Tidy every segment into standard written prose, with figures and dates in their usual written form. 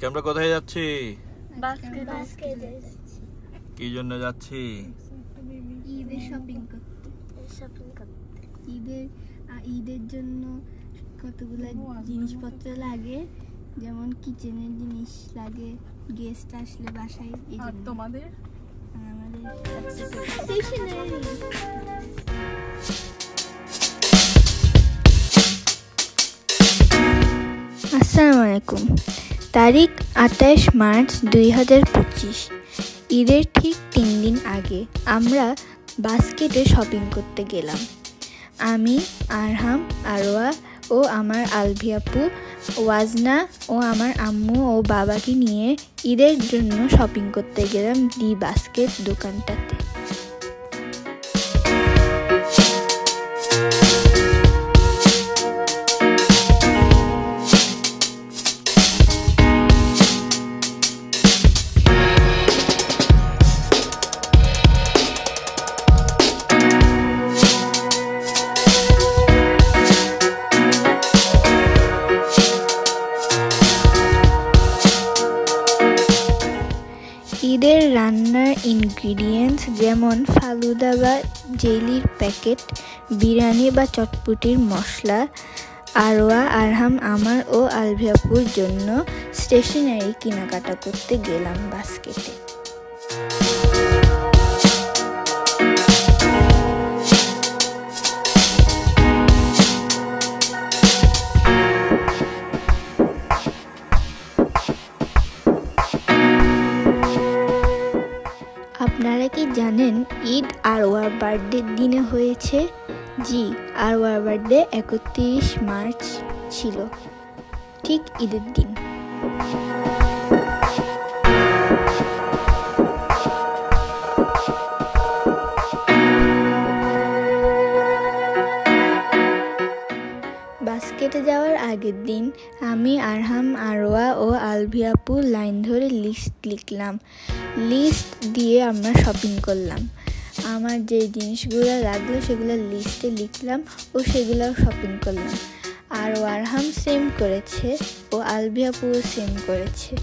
আজকে আমরা কোথায় যাচ্ছি? বাস্কেটে কি জন্য যাচ্ছি? ঈদের শপিং করতে। ঈদের জন্য কতগুলো জিনিসপত্র লাগে, যেমন কিচেনের জিনিস লাগে, গেস্ট আসলে বাসায়। আর তোমাদের আমাদের স্টেশনারি। আসসালামু আলাইকুম। তারিখ 28 মার্চ 2025। ঈদের ঠিক 3 দিন আগে আমরা বাস্কেটে শপিং করতে গেলাম। আমি, আরহাম, আরোয়া ও আমার আলভি আপু, ওয়াজনা ও আমার আম্মু ও বাবাকে নিয়ে ঈদের জন্য শপিং করতে গেলাম দি বাস্কেট দোকানটাতে। ঈদের রান্নার ইনগ্রিডিয়েন্টস যেমন ফালুদা বা জেলির প্যাকেট, বিরিয়ানি বা চটপটির মশলা। আরোয়া, আরহাম, আমার ও আলভি আপুর জন্য স্টেশনারি কেনাকাটা করতে গেলাম বাস্কেটে। আপনারা কি জানেন ঈদ আরওয়ার বার্থডের দিনে হয়েছে? জি, আরওয়ার বার্থডে 31 মার্চ ছিল, ঠিক ঈদের দিন। বাস্কেটে যাওয়ার আগের দিন আমি, আরহাম, আরোয়া ও আলভি আপু লাইন ধরে লিস্ট লিখলাম। লিস্ট দিয়ে আমরা শপিং করলাম। আমার যে জিনিসগুলো লাগলো সেগুলো লিস্টে লিখলাম ও সেগুলো শপিং করলাম। আর আরহাম সেম করেছে ও আলভি আপুও সেম করেছে।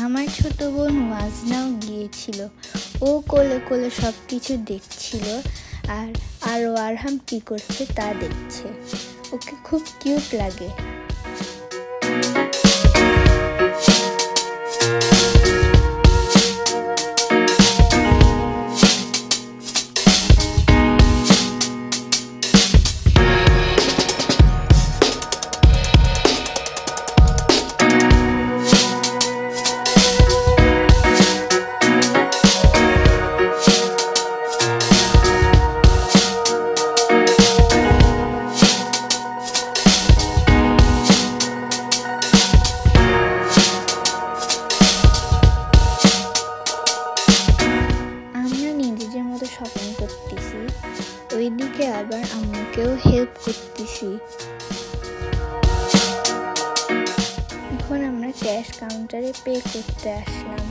আমার ছোট বোন ওয়াজনাও গিয়েছিল। ও কোলে কোলে সব কিছু দেখছিল আর আরহাম কি করছে তা দেখছে। ওকে খুব কিউট লাগে। শপিং করতেছি, ওইদিকে আবার আম্মুকেও হেল্প করতেছি। এখন আমরা ক্যাশ কাউন্টারে পে করতে আসলাম।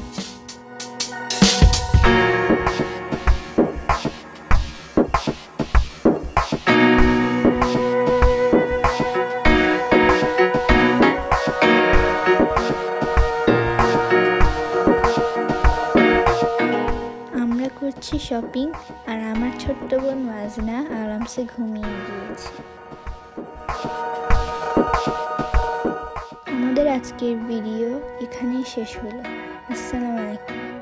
করছি শপিং আর আমার ছোট্ট বোন ওয়াজনা আরামসে ঘুমিয়ে গিয়েছে। আমাদের আজকের ভিডিও এখানেই শেষ হলো। আসসালামু আলাইকুম।